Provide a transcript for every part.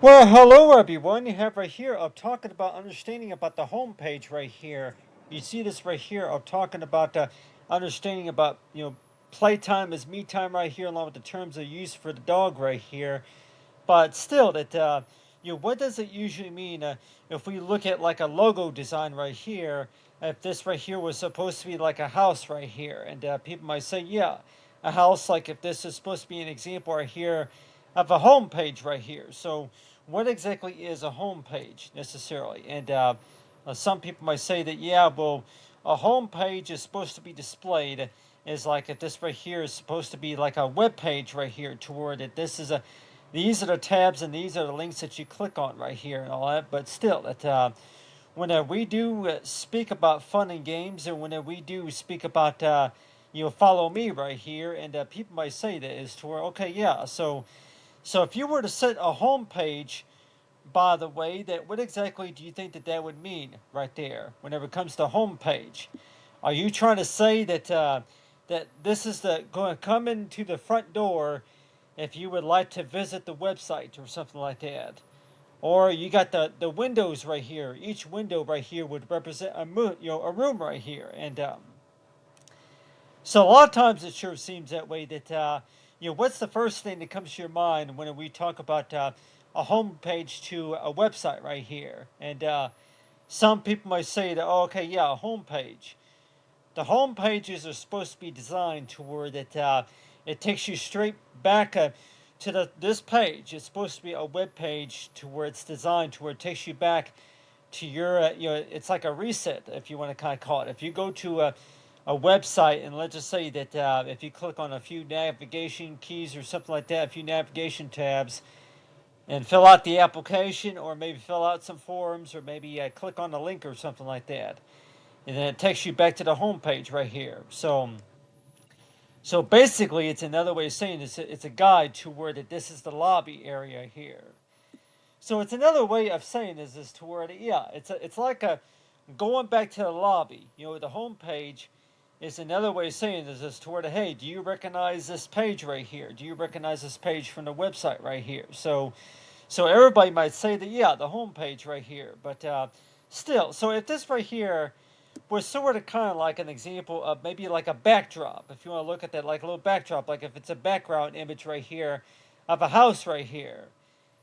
Well, hello everyone. You have right here of talking about understanding about the home page right here. You see this right here of talking about understanding about playtime is me time right here, along with the terms of use for the dog right here. But still, that what does it usually mean if we look at like a logo design right here? If this right here was supposed to be like a house right here, and people might say, yeah, a house. Like if this is supposed to be an example right here of a home page right here. So, what exactly is a home page necessarily? And some people might say that, yeah, well, a home page is supposed to be displayed is like if this right here is supposed to be like a web page right here, toward it. This is a these are the tabs and these are the links that you click on right here and all that. But still, that whenever we do speak about fun and games, and whenever we do speak about follow me right here, and people might say that is to where, okay, yeah, so if you were to set a home page, by the way, that what exactly do you think that that would mean right there whenever it comes to home page? Are you trying to say that that this is the going to come into the front door if you would like to visit the website or something like that? Or you got the windows right here. Each window right here would represent a room right here, and so a lot of times it sure seems that way. That what's the first thing that comes to your mind when we talk about a home page to a website right here? And some people might say that, oh, okay, yeah, a home page. The home pages are supposed to be designed to where that it takes you straight back to this page. It's supposed to be a web page to where it's designed to where it takes you back to your it's like a reset, if you want to kind of call it. If you go to a website, and let's just say that if you click on a few navigation keys or something like that, a few navigation tabs, and fill out the application, or maybe fill out some forms, or maybe click on a link or something like that, and then it takes you back to the home page right here. So basically, it's another way of saying it's a guide to where that this is the lobby area here. So it's another way of saying is to where yeah, it's like a going back to the lobby. The home page is another way of saying is to where hey, do you recognize this page right here? Do you recognize this page from the website right here? So everybody might say that, yeah, the home page right here, but still, so if this right here was sort of kind of like an example of maybe like a backdrop, if you want to look at that like a little backdrop, like if it's a background image right here of a house right here,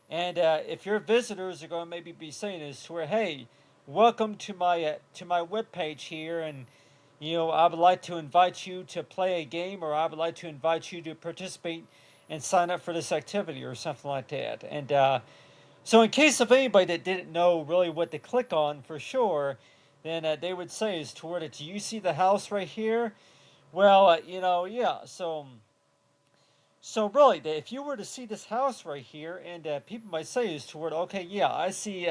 and if your visitors are going to maybe be saying this to where, hey, welcome to my web page here, and I would like to invite you to play a game, or I would like to invite you to participate and sign up for this activity or something like that. And so, in case of anybody that didn't know really what to click on for sure, then they would say is toward it. Do you see the house right here? Well, yeah. So really, if you were to see this house right here, and people might say is toward, okay, yeah, I see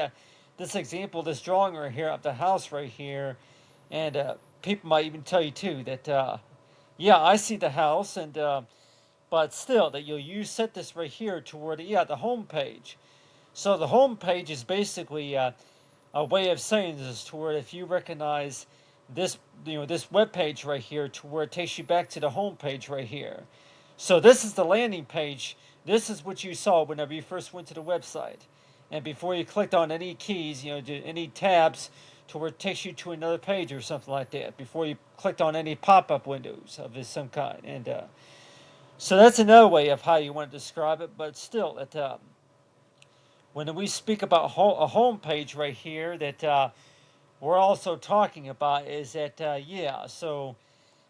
this example, this drawing right here of the house right here, and people might even tell you too that, yeah, I see the house, and but still that you set this right here toward, yeah, the home page. So the home page is basically a way of saying this to where if you recognize this this web page right here to where it takes you back to the home page right here. So this is the landing page. This is what you saw whenever you first went to the website, and before you clicked on any keys, any tabs to where it takes you to another page or something like that, before you clicked on any pop-up windows of some kind. And so that's another way of how you want to describe it. But still, when we speak about a home page right here, that we're also talking about is that, yeah, so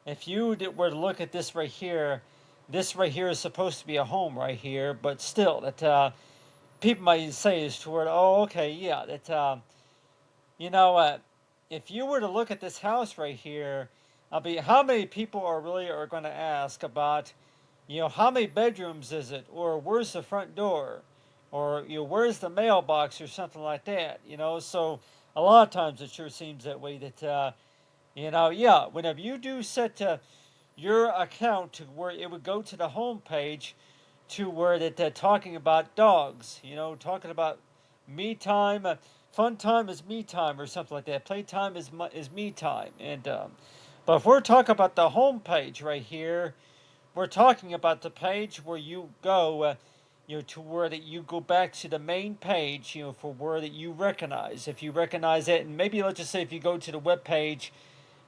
if you were to look at this right here is supposed to be a home right here, but still, that people might say is toward, oh, okay, yeah, that, you know, uh, if you were to look at this house right here, how many people are going to ask about, how many bedrooms is it, or where's the front door, or where's the mailbox, or something like that. So a lot of times it sure seems that way. That yeah, whenever you do set your account to where it would go to the home page, to where that talking about dogs, talking about me time, fun time is me time, or something like that. Playtime is me time, and but if we're talking about the home page right here, we're talking about the page where you go. to where that you go back to the main page, for where that you recognize. If you recognize it, and maybe let's just say if you go to the web page,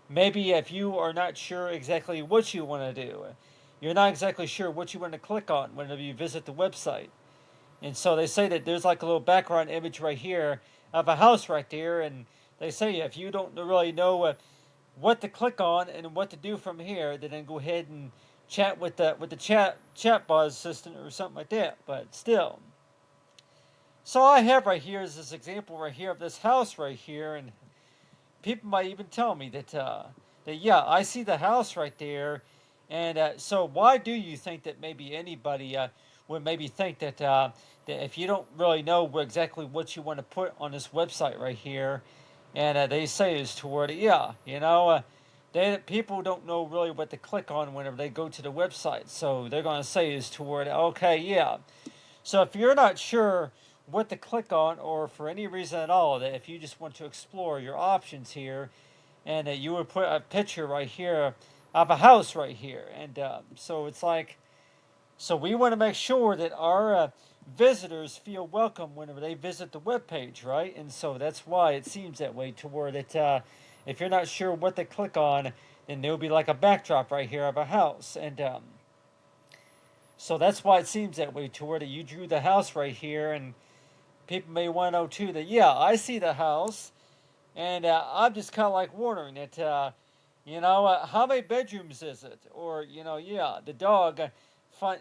maybe if you are not sure exactly what you want to do, you're not exactly sure what you want to click on whenever you visit the website. And so they say that there's like a little background image right here of a house right there, and they say if you don't really know what to click on and what to do from here, then go ahead and chat with the chat bot assistant or something like that. But still, so I have right here is this example right here of this house right here, and people might even tell me that yeah, I see the house right there, and so why do you think that maybe anybody would maybe think that if you don't really know exactly what you want to put on this website right here, and they say is toward it, yeah, people don't know really what to click on whenever they go to the website, so they're going to say is toward okay, yeah. So if you're not sure what to click on, or for any reason at all, that if you just want to explore your options here, and you would put a picture right here of a house right here, and so it's like, so we want to make sure that our visitors feel welcome whenever they visit the web page, right? And so that's why it seems that way, to where that if you're not sure what to click on, then there will be like a backdrop right here of a house, and so that's why it seems that way, to where that you drew the house right here, and people may want to know too that yeah, I see the house, and I'm just kind of like wondering that how many bedrooms is it, or yeah, the dog, fun,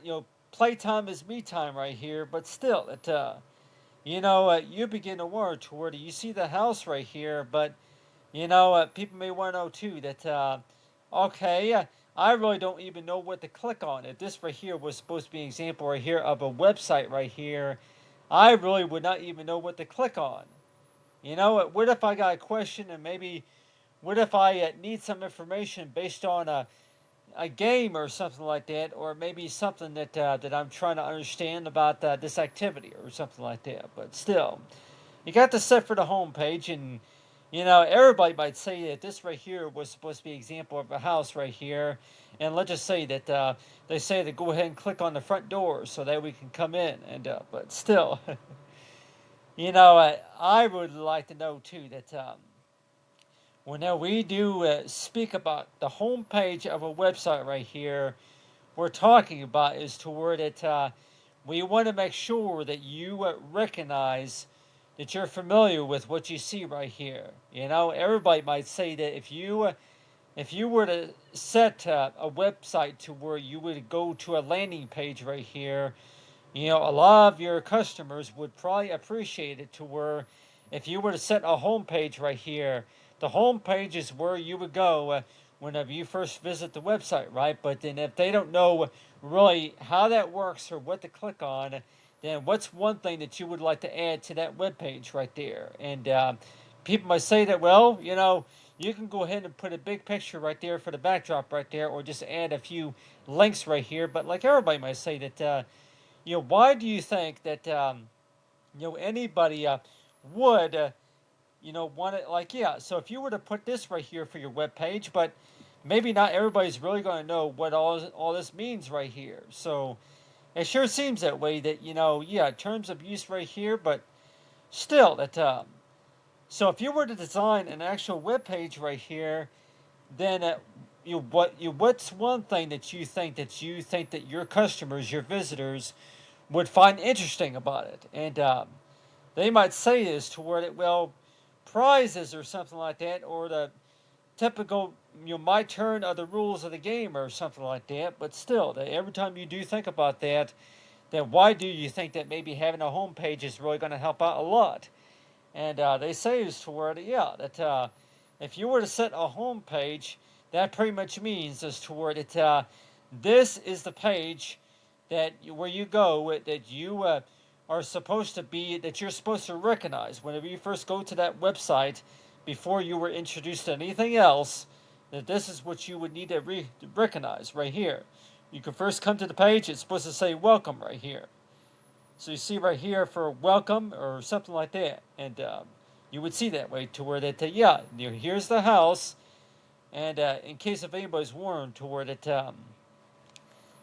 playtime is me time right here, but still, it you begin to wonder to where you see the house right here, but people may want to know too that okay, I really don't even know what to click on. If this right here was supposed to be an example right here of a website right here, I really would not even know what to click on. What if I got a question, and maybe what if I need some information based on a game or something like that, or maybe something that I'm trying to understand about this activity or something like that. But still, you got to set for the home page, and everybody might say that this right here was supposed to be an example of a house right here, and let's just say that they say to go ahead and click on the front door so that we can come in, and but still, I would like to know too that whenever we do speak about the home page of a website right here, we're talking about is to where that we want to make sure that you recognize that you're familiar with what you see right here. Everybody might say that if you were to set a website to where you would go to a landing page right here, a lot of your customers would probably appreciate it, to where if you were to set a home page right here, the home page is where you would go whenever you first visit the website, right? But then if they don't know really how that works or what to click on, then what's one thing that you would like to add to that web page right there? And people might say that, well, you can go ahead and put a big picture right there for the backdrop right there, or just add a few links right here. But like everybody might say that, why do you think that anybody would want it, like, yeah, so if you were to put this right here for your web page, but maybe not everybody's really going to know what all this means right here. So it sure seems that way, that yeah, terms of use right here, but still that so if you were to design an actual web page right here, then what's one thing that you think that your customers, your visitors, would find interesting about it? And they might say is toward it, well, prizes or something like that, or the typical, my turn, or the rules of the game or something like that. But still, every time you do think about that, then why do you think that maybe having a home page is really going to help out a lot? And they say is toward it, yeah, that if you were to set a home page, that pretty much means is toward it, this is the page where you go, that you are supposed to be, that you're supposed to recognize whenever you first go to that website, before you were introduced to anything else, that this is what you would need to recognize right here. You can first come to the page, it's supposed to say welcome right here. So you see right here for welcome or something like that, and you would see that way, to where that yeah, here's the house, and in case if anybody's warned, to where that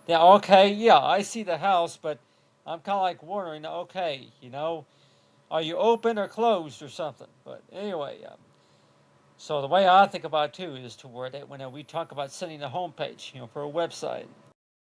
okay, yeah, I see the house, but I'm kind of like wondering, okay, are you open or closed or something? But anyway, so the way I think about it too is to where that when we talk about setting the homepage, for a website,